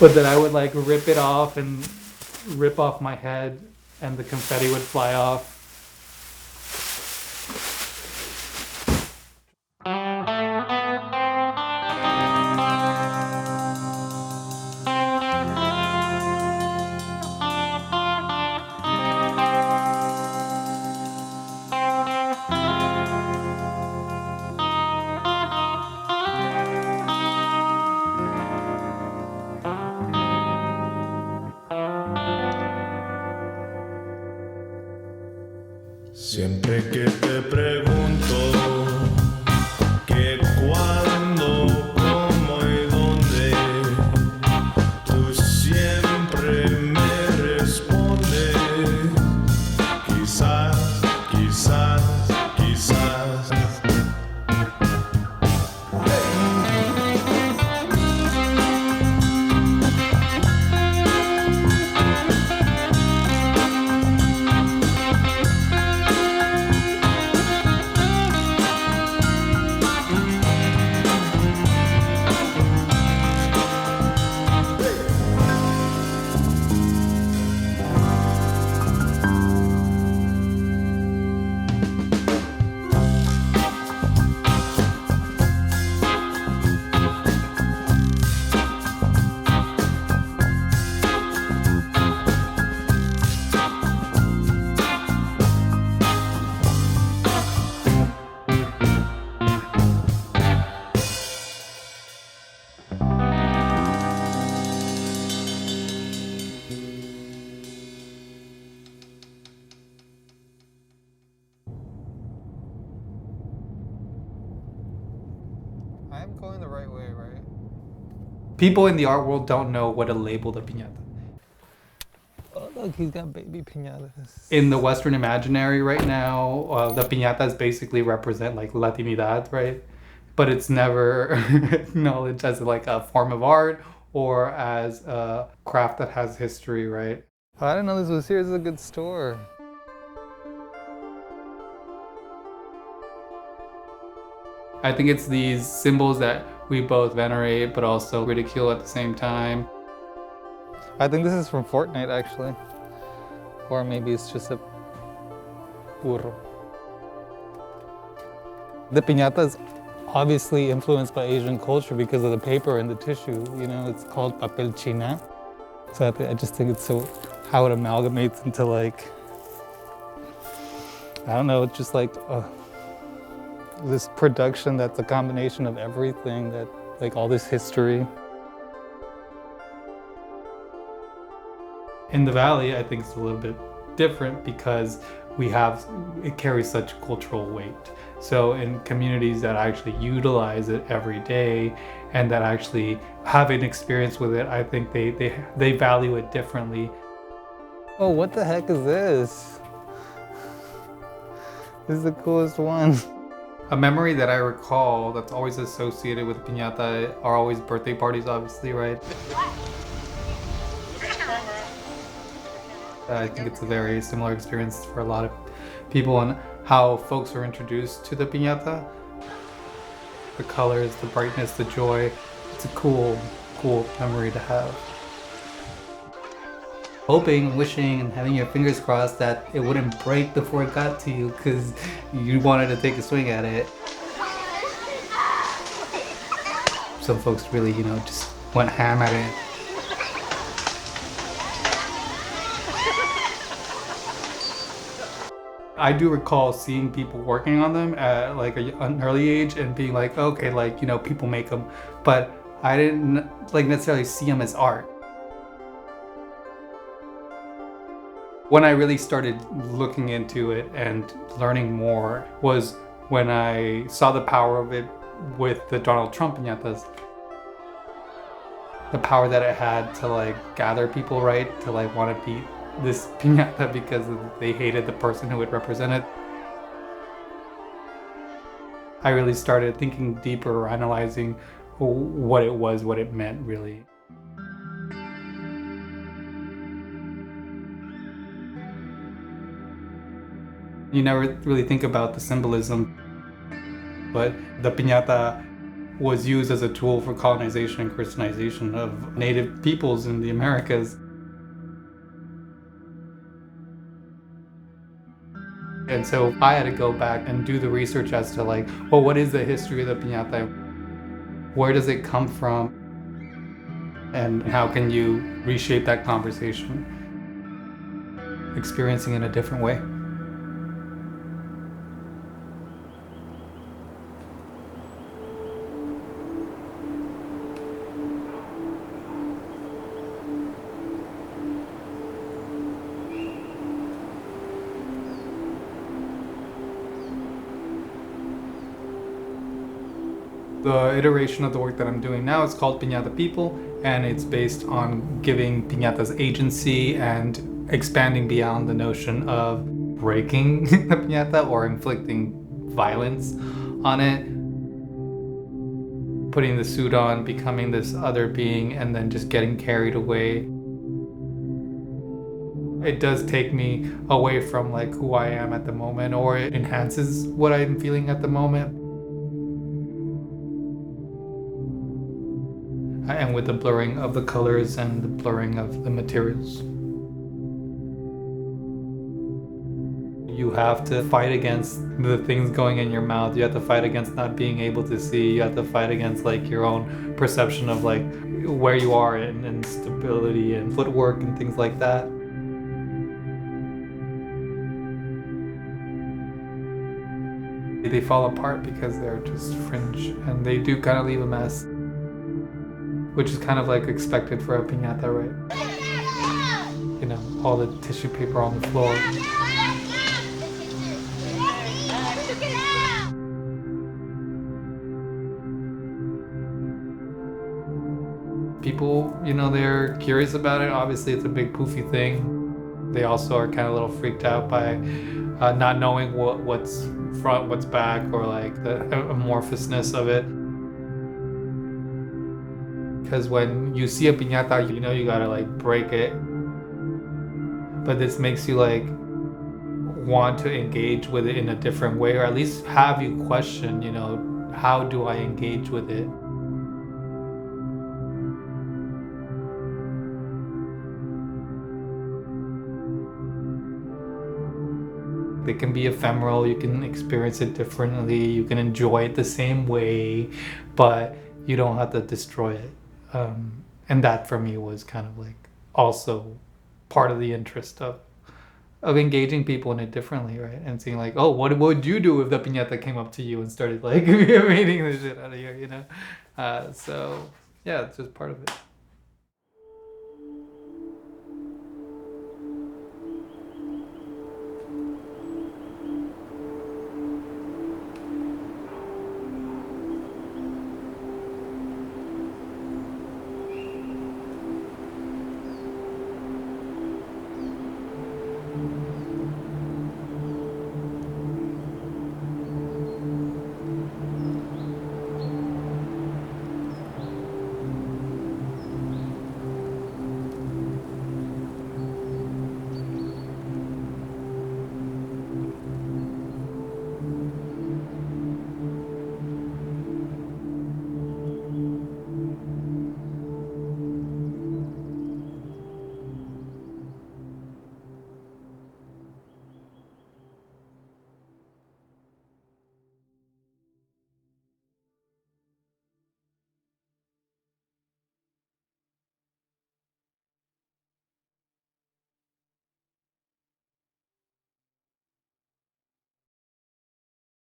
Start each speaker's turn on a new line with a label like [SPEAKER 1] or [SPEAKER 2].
[SPEAKER 1] But then I would like rip it off and rip off my head, and the confetti would fly off.
[SPEAKER 2] Siempre que te pregunto que cuándo, cómo y dónde, tú siempre me respondes, quizás, quizás, quizás.
[SPEAKER 3] I'm going the right way, right?
[SPEAKER 1] People in the art world don't know what to label the piñata.
[SPEAKER 3] Oh, look, he's got baby piñatas.
[SPEAKER 1] In the Western imaginary right now, the piñatas basically represent like Latinidad, right? But it's never acknowledged as like a form of art or as a craft that has history, right?
[SPEAKER 3] Oh, I didn't know this was here. This is a good store.
[SPEAKER 1] I think it's these symbols that we both venerate but also ridicule at the same time.
[SPEAKER 3] I think this is from Fortnite, actually. Or maybe it's just a burro. The piñata is obviously influenced by Asian culture because of the paper and the tissue. You know, it's called papel china. So I just think it's so how it amalgamates into like, I don't know, it's just like this production that's a combination of everything, that like all this history.
[SPEAKER 1] In the Valley, I think it's a little bit different because it carries such cultural weight. So in communities that actually utilize it every day and that actually have an experience with it, I think they value it differently.
[SPEAKER 3] Oh, what the heck is this? This is the coolest one.
[SPEAKER 1] A memory that I recall that's always associated with piñata are always birthday parties, obviously, right? I think it's a very similar experience for a lot of people and how folks are introduced to the piñata. The colors, the brightness, the joy. It's a cool memory to have. Hoping, wishing, and having your fingers crossed that it wouldn't break before it got to you because you wanted to take a swing at it. Some folks really, just went ham at it. I do recall seeing people working on them at like an early age and being like, okay, people make them, but I didn't necessarily see them as art. When I really started looking into it and learning more was when I saw the power of it with the Donald Trump piñatas. The power that it had to gather people, right? To want to beat this piñata because they hated the person who would represent it. I really started thinking deeper, analyzing what it was, what it meant really. You never really think about the symbolism, but the piñata was used as a tool for colonization and Christianization of native peoples in the Americas. And so I had to go back and do the research as to like, well, what is the history of the piñata? Where does it come from? And how can you reshape that conversation? Experiencing it in a different way. The iteration of the work that I'm doing now is called Piñata People, and it's based on giving piñatas agency and expanding beyond the notion of breaking the piñata or inflicting violence on it, putting the suit on, becoming this other being, and then just getting carried away. It does take me away from like who I am at the moment, or it enhances what I'm feeling at the moment. And with the blurring of the colors and the blurring of the materials. You have to fight against the things going in your mouth. You have to fight against not being able to see. You have to fight against like your own perception of like where you are and stability and footwork and things like that. They fall apart because they're just fringe and they do kind of leave a mess. Which is kind of like expected for a piñata, right? You know, all the tissue paper on the floor. People, you know, they're curious about it. Obviously, it's a big poofy thing. They also are kind of a little freaked out by not knowing what's front, what's back, or like the amorphousness of it. Because when you see a piñata, you know you gotta like break it. But this makes you like want to engage with it in a different way, or at least have you question, you know, how do I engage with it? It can be ephemeral, you can experience it differently, you can enjoy it the same way, but you don't have to destroy it. And that for me was kind of like also part of the interest of engaging people in it differently, right? And seeing like, oh, what would you do if the piñata came up to you and started like beating the shit out of you, you know? So yeah, it's just part of it.